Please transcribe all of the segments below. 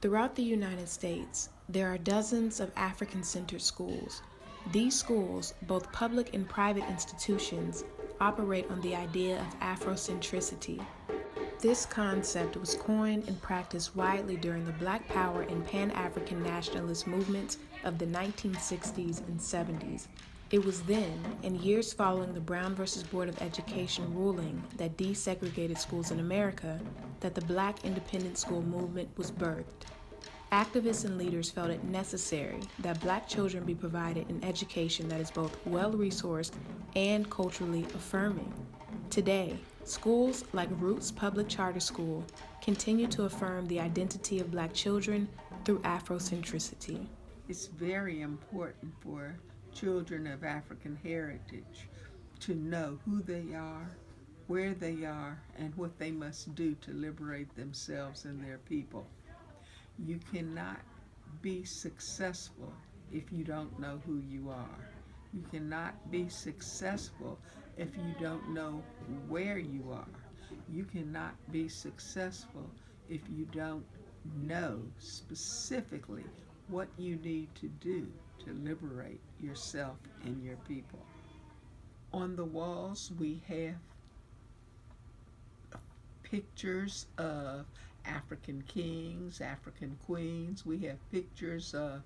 Throughout the United States, there are dozens of African-centered schools. These schools, both public and private institutions, operate on the idea of Afrocentricity. This concept was coined and practiced widely during the Black Power and Pan-African nationalist movements of the 1960s and 70s. It was then, and years following the Brown v. Board of Education ruling that desegregated schools in America, that the Black independent school movement was birthed. Activists and leaders felt it necessary that Black children be provided an education that is both well-resourced and culturally affirming. Today, schools like Roots Public Charter School continue to affirm the identity of Black children through Afrocentricity. It's very important for children of African heritage to know who they are, where they are, and what they must do to liberate themselves and their people. You cannot be successful if you don't know who you are. You cannot be successful if you don't know where you are. You cannot be successful if you don't know specifically what you need to do to liberate yourself and your people. On the walls, we have pictures of African kings, African queens. We have pictures of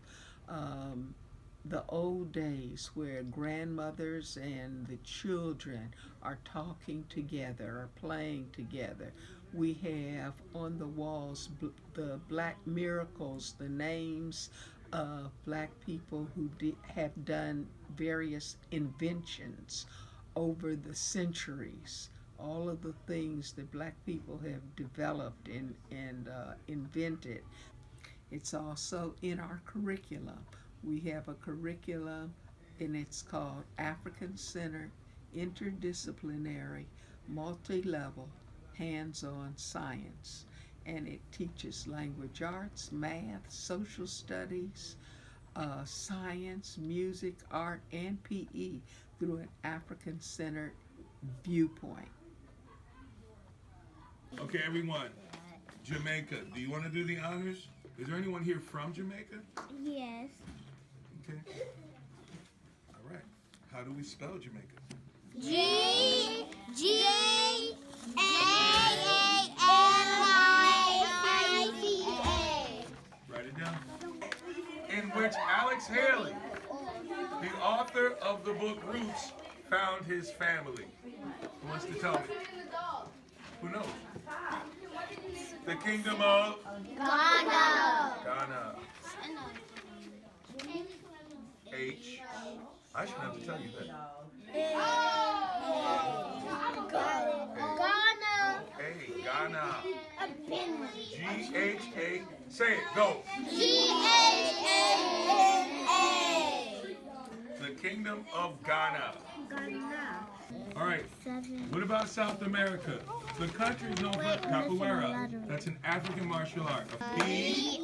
the old days where grandmothers and the children are talking together or playing together. We have on the walls the Black miracles, the names of Black people who have done various inventions over the centuries. All of the things that Black people have developed and invented. It's also in our curriculum. We have a curriculum and it's called African-Centered, Interdisciplinary, Multi-Level, Hands-on Science. And it teaches language arts, math, social studies, science, music, art, and PE through an African-centered viewpoint. Okay, everyone. Jamaica, do you want to do the honors? Is there anyone here from Jamaica? Yes. Okay. All right. How do we spell Jamaica? G-G-A-M-I-C-A. Write it down. In which Alex Haley, the author of the book Roots, found his family. Who wants to tell me? Who knows? The Kingdom of Ghana. H. I shouldn't have to tell you that. Ghana. G-H-A. Say it. Go. G-H-A-N-A. The Kingdom of Ghana. All right. What about South America? The country is known for capoeira. That's an African martial art. B-R-A-Z-I-L.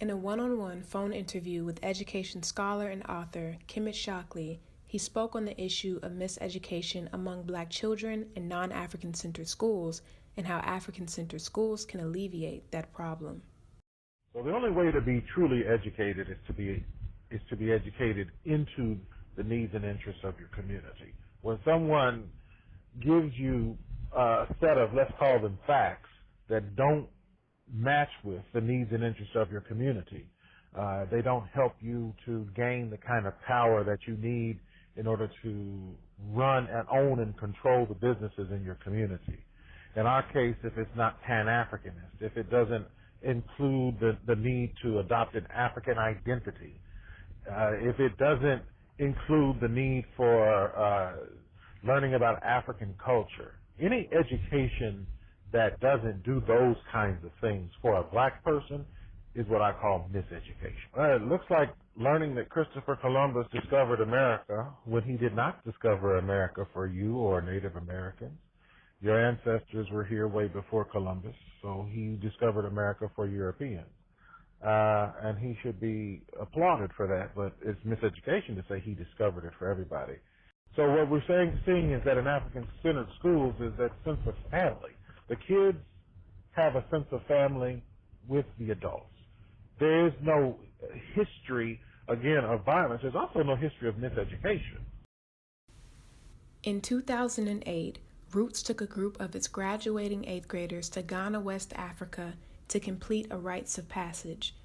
In a one-on-one phone interview with education scholar and author Kemet Shockley, he spoke on the issue of miseducation among Black children in non-African-centered schools and how African-centered schools can alleviate that problem. So the only way to be truly educated is to be educated into the needs and interests of your community. When someone gives you a set of, let's call them facts, that don't match with the needs and interests of your community, they don't help you to gain the kind of power that you need in order to run and own and control the businesses in your community. In our case, if it's not Pan-Africanist, if it doesn't include the need to adopt an African identity, if it doesn't include the need for learning about African culture, any education that doesn't do those kinds of things for a Black person is what I call miseducation. It looks like learning that Christopher Columbus discovered America when he did not discover America for you or Native Americans. Your ancestors were here way before Columbus, so he discovered America for Europeans. And he should be applauded for that, but it's miseducation to say he discovered it for everybody. So what we're seeing is that in African-centered schools is that sense of family, The kids have a sense of family with the adults. There is no history, again, of violence. There's also no history of miseducation. In 2008, Roots took a group of its graduating 8th graders to Ghana, West Africa to complete a rites of passage.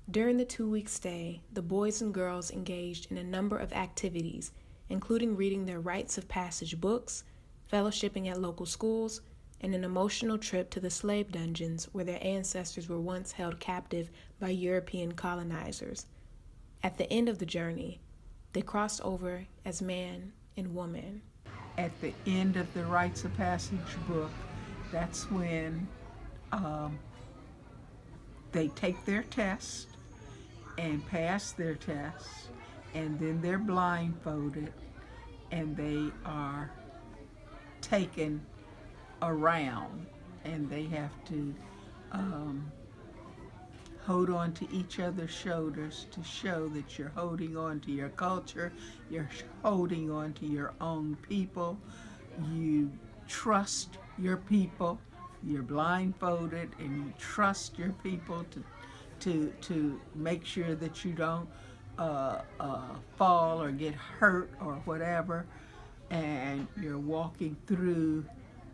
During the 2-week stay, the boys and girls engaged in a number of activities, including reading their rites of passage books, fellowshipping at local schools, and an emotional trip to the slave dungeons where their ancestors were once held captive by European colonizers. At the end of the journey, they crossed over as man and woman. At the end of the rites of passage book, that's when they take their test and pass their test, and then they're blindfolded and they are taken around, and they have to hold on to each other's shoulders to show that you're holding on to your culture, you're holding on to your own people, you trust your people, you're blindfolded and you trust your people to make sure that you don't fall or get hurt or whatever, and you're walking through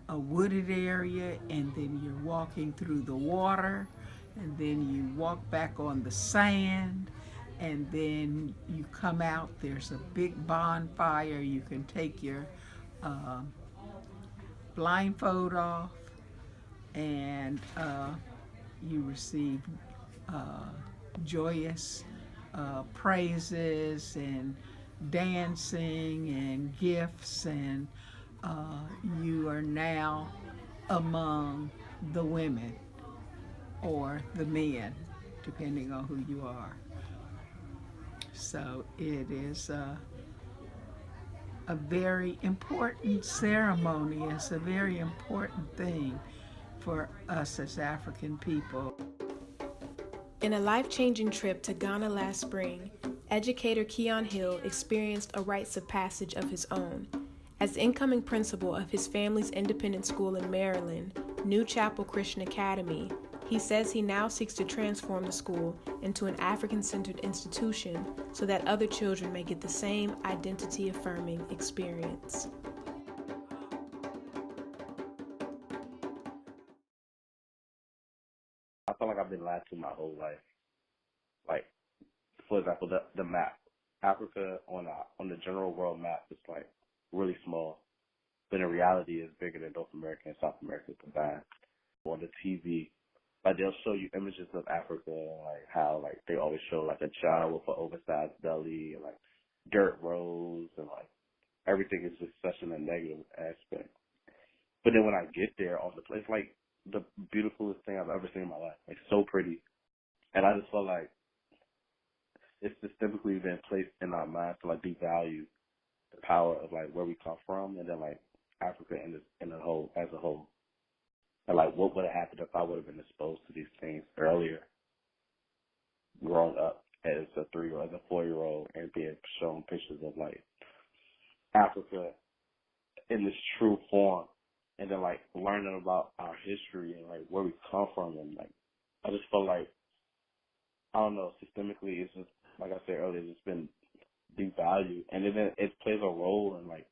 a wooded area, and then you're walking through the water, and then you walk back on the sand, and then you come out, there's a big bonfire, you can take your blindfold off, and you receive joyous praises and dancing and gifts, and you are now among the women or the men, depending on who you are. So it is a very important ceremony. It's a very important thing for us as African people. In a life-changing trip to Ghana last spring, educator Keon Hill experienced a rites of passage of his own. As incoming principal of his family's independent school in Maryland, New Chapel Christian Academy, he says he now seeks to transform the school into an African-centered institution so that other children may get the same identity-affirming experience. I feel like I've been lied to my whole life. Like, for example, the map. Africa on the general world map is like really small, but in reality it's bigger than North America and South America combined. On the TV, like they'll show you images of Africa, and like how like they always show like a child with an oversized belly and like dirt roads, and like everything is just such in a negative aspect. But then when I get there on the place, like the beautifulest thing I've ever seen in my life, like so pretty, and I just felt like it's systemically been placed in our minds to like devalue the power of like where we come from, and then like Africa in a whole as a whole. And like what would have happened if I would have been exposed to these things earlier, growing up as a 3-year-old, as a 4-year-old, and being shown pictures of like Africa in this true form, and then like learning about our history and like where we come from, and like I just felt like, I don't know, systemically it's just, like I said earlier, it's been devalued, and then it plays a role in like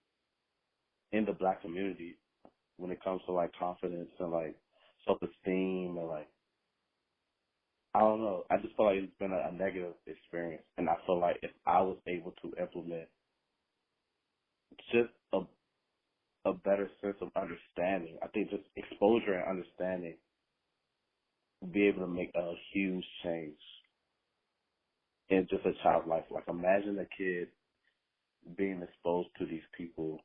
in the Black community when it comes to like confidence and like self-esteem, and like I don't know, I just feel like it's been a negative experience, and I feel like if I was able to implement just a better sense of understanding, I think just exposure and understanding would be able to make a huge change in just a child's life. Like imagine a kid being exposed to these people,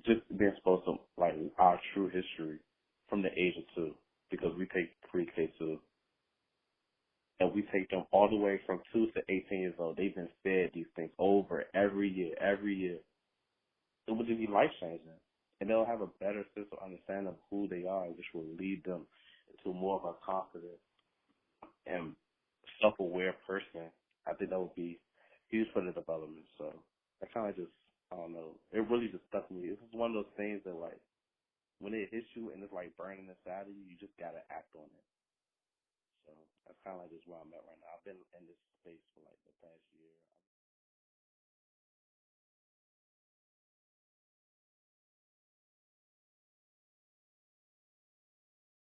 just being exposed to like our true history from the age of 2, because we take pre-K2, and we take them all the way from 2 to 18 years old. They've been fed these things over every year. It would just be life changing, and they'll have a better sense of understanding of who they are, which will lead them to more of a confident and self-aware person. I think that would be huge for the development. So I kind of just, I don't know, it really just stuck with me. It's one of those things that like when it hits you and it's like burning inside of you, you just gotta act on it. So that's kind of like just where I'm at right now. I've been in this space for like the past year.